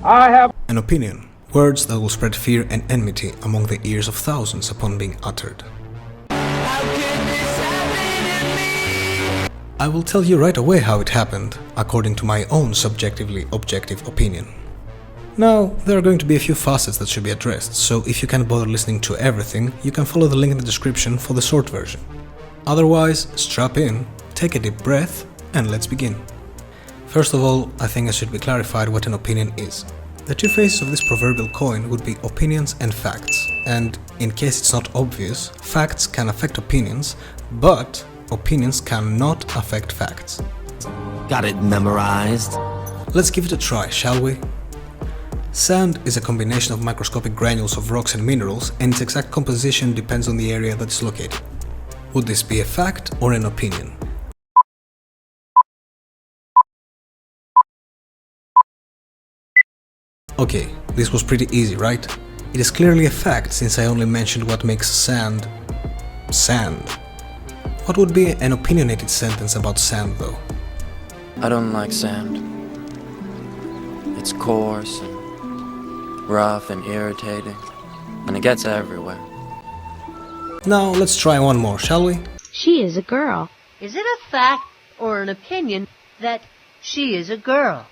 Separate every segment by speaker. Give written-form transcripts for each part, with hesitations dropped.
Speaker 1: I have
Speaker 2: An opinion. Words that will spread fear and enmity among the ears of thousands upon being uttered. I will tell you right away how it happened, according to my own subjectively objective opinion. Now, there are going to be a few facets that should be addressed, so if you can't bother listening to everything, you can follow the link in the description for the short version. Otherwise, strap in, take a deep breath, and let's begin. First of all, I think it should be clarified what an opinion is. The two faces of this proverbial coin would be opinions and facts, and in case it's not obvious, facts can affect opinions, but opinions cannot affect facts.
Speaker 3: Got it memorized?
Speaker 2: Let's give it a try, shall we? Sand is a combination of microscopic granules of rocks and minerals, and its exact composition depends on the area that it's located. Would this be a fact or an opinion? Okay, this was pretty easy, right? It is clearly a fact since I only mentioned what makes sand sand. What would be an opinionated sentence about sand though?
Speaker 4: I don't like sand. It's coarse and rough and irritating, and it gets everywhere.
Speaker 2: Now let's try one more, shall we?
Speaker 5: She is a girl.
Speaker 6: Is it a fact or an opinion that she is a girl?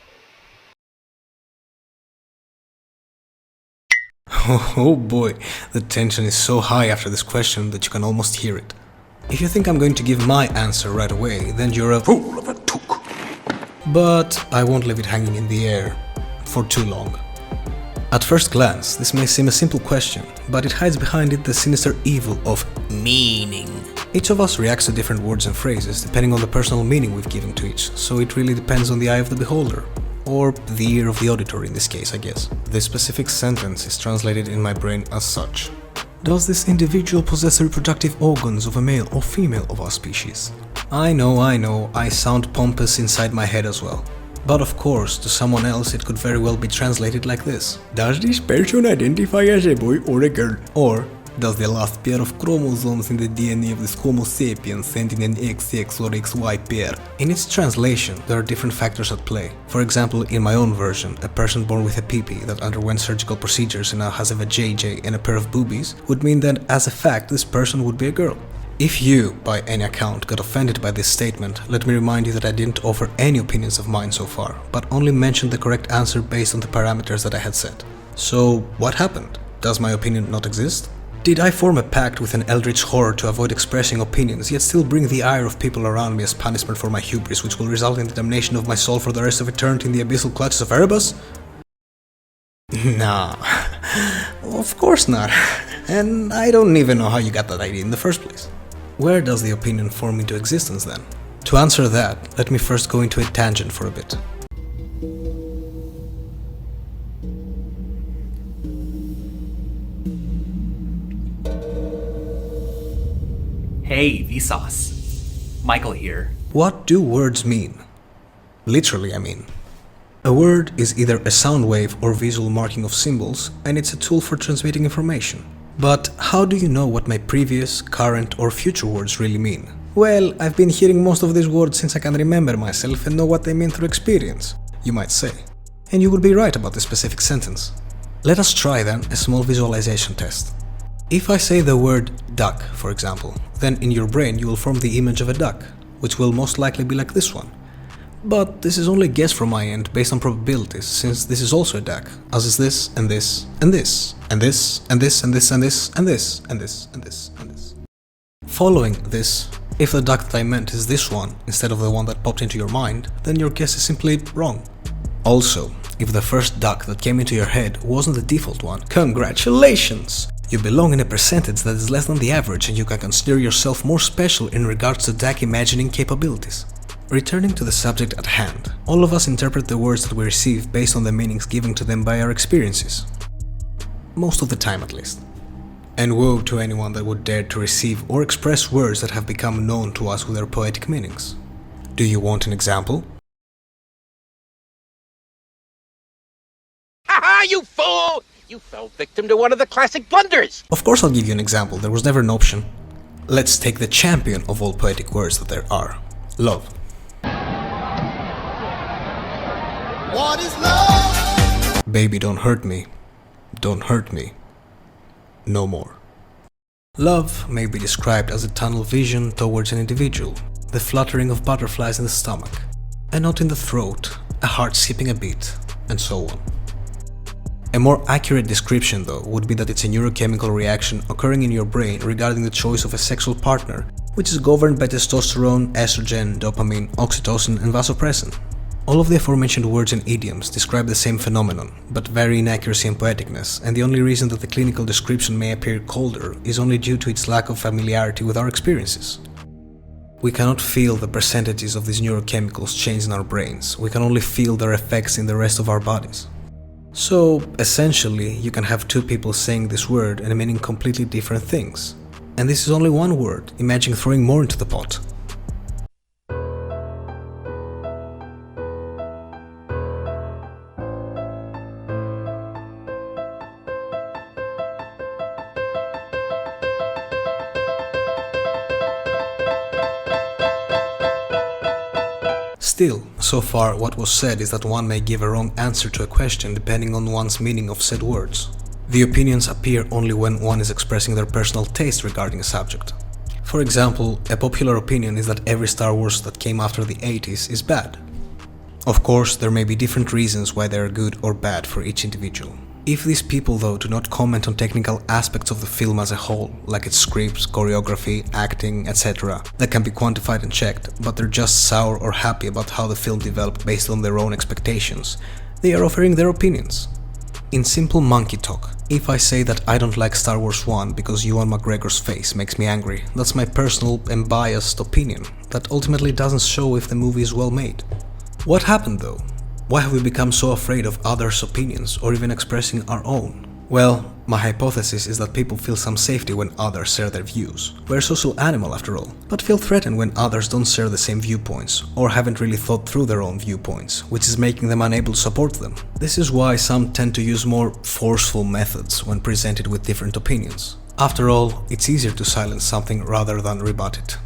Speaker 2: Oh boy, the tension is so high after this question that you can almost hear it. If you think I'm going to give my answer right away, then you're a fool of a took. But I won't leave it hanging in the air for too long. At first glance, this may seem a simple question, but it hides behind it the sinister evil of meaning. Each of us reacts to different words and phrases depending on the personal meaning we've given to each, so it really depends on the eye of the beholder. Or the ear of the auditor in this case, I guess. This specific sentence is translated in my brain as such. Does this individual possess the reproductive organs of a male or female of our species? I know, I sound pompous inside my head as well. But of course, to someone else it could very well be translated like this. Does this person identify as a boy or a girl? Or does the last pair of chromosomes in the DNA of this Homo sapiens end in an XX or XY pair? In its translation, there are different factors at play. For example, in my own version, a person born with a PP that underwent surgical procedures and now has a vajayjay and a pair of boobies would mean that, as a fact, this person would be a girl. If you, by any account, got offended by this statement, let me remind you that I didn't offer any opinions of mine so far, but only mentioned the correct answer based on the parameters that I had set. So, what happened? Does my opinion not exist? Did I form a pact with an eldritch horror to avoid expressing opinions, yet still bring the ire of people around me as punishment for my hubris, which will result in the damnation of my soul for the rest of eternity in the abyssal clutches of Erebus? Nah, of course not. And I don't even know how you got that idea in the first place. Where does the opinion form into existence then? To answer that, let me first go into a tangent for a bit.
Speaker 7: Hey, Vsauce. Michael here.
Speaker 2: What do words mean? Literally, I mean. A word is either a sound wave or visual marking of symbols, and it's a tool for transmitting information. But how do you know what my previous, current or future words really mean? Well, I've been hearing most of these words since I can remember myself and know what they mean through experience, you might say. And you would be right about this specific sentence. Let us try then a small visualization test. If I say the word duck, for example, then in your brain you will form the image of a duck, which will most likely be like this one. But this is only a guess from my end based on probabilities, since this is also a duck, as is this, and this, and this, and this, and this, and this, and this, and this, and this, and this, and this. Following this, if the duck that I meant is this one, instead of the one that popped into your mind, then your guess is simply wrong. Also, if the first duck that came into your head wasn't the default one, congratulations! You belong in a percentage that is less than the average, and you can consider yourself more special in regards to duck imagining capabilities. Returning to the subject at hand, all of us interpret the words that we receive based on the meanings given to them by our experiences. Most of the time at least. And woe to anyone that would dare to receive or express words that have become known to us with their poetic meanings. Do you want an example?
Speaker 8: Ha-ha, you fool! You fell victim to one of the classic blunders!
Speaker 2: Of course I'll give you an example, there was never an option. Let's take the champion of all poetic words that there are. Love.
Speaker 9: What is love?
Speaker 2: Baby, don't hurt me. Don't hurt me. No more. Love may be described as a tunnel vision towards an individual, the fluttering of butterflies in the stomach, a knot in the throat, a heart skipping a beat, and so on. A more accurate description, though, would be that it's a neurochemical reaction occurring in your brain regarding the choice of a sexual partner, which is governed by testosterone, estrogen, dopamine, oxytocin, and vasopressin. All of the aforementioned words and idioms describe the same phenomenon, but vary in accuracy and poeticness, and the only reason that the clinical description may appear colder is only due to its lack of familiarity with our experiences. We cannot feel the percentages of these neurochemicals change in our brains, we can only feel their effects in the rest of our bodies. So, essentially, you can have two people saying this word and meaning completely different things. And this is only one word, imagine throwing more into the pot. Still, so far what was said is that one may give a wrong answer to a question depending on one's meaning of said words. The opinions appear only when one is expressing their personal taste regarding a subject. For example, a popular opinion is that every Star Wars that came after the 80s is bad. Of course, there may be different reasons why they are good or bad for each individual. If these people, though, do not comment on technical aspects of the film as a whole, like its scripts, choreography, acting, etc., that can be quantified and checked, but they're just sour or happy about how the film developed based on their own expectations, they are offering their opinions. In simple monkey talk, if I say that I don't like Star Wars 1 because Ewan McGregor's face makes me angry, that's my personal and biased opinion that ultimately doesn't show if the movie is well made. What happened though? Why have we become so afraid of others' opinions or even expressing our own? Well, my hypothesis is that people feel some safety when others share their views. We're a social animal after all, but feel threatened when others don't share the same viewpoints or haven't really thought through their own viewpoints, which is making them unable to support them. This is why some tend to use more forceful methods when presented with different opinions. After all, it's easier to silence something rather than rebut it.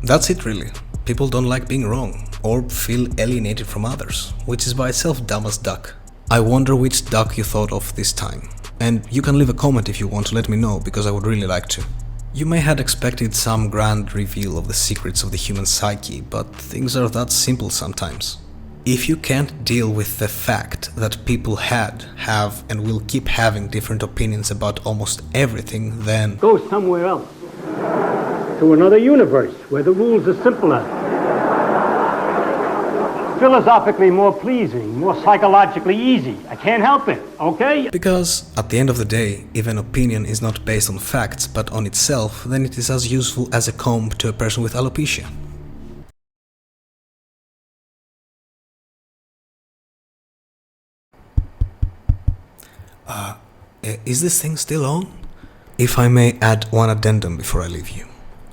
Speaker 2: That's it really. People don't like being wrong, or feel alienated from others, which is by itself dumb as duck. I wonder which duck you thought of this time, and you can leave a comment if you want to let me know, because I would really like to. You may have expected some grand reveal of the secrets of the human psyche, but things are that simple sometimes. If you can't deal with the fact that people had, have, and will keep having different opinions about almost everything, then
Speaker 1: go somewhere else. To another universe where the rules are simpler, philosophically more pleasing, more psychologically easy. I can't help it, okay?
Speaker 2: Because at the end of the day, if an opinion is not based on facts but on itself, then it is as useful as a comb to a person with alopecia. Is this thing still on? If I may add one addendum before I leave you.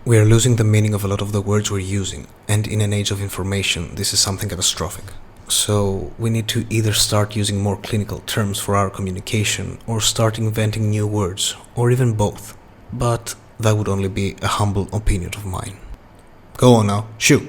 Speaker 2: We are losing the meaning of a lot of the words we're using, and in an age of information, this is something catastrophic. So we need to either start using more clinical terms for our communication, or start inventing new words, or even both. But that would only be a humble opinion of mine. Go on now, shoot!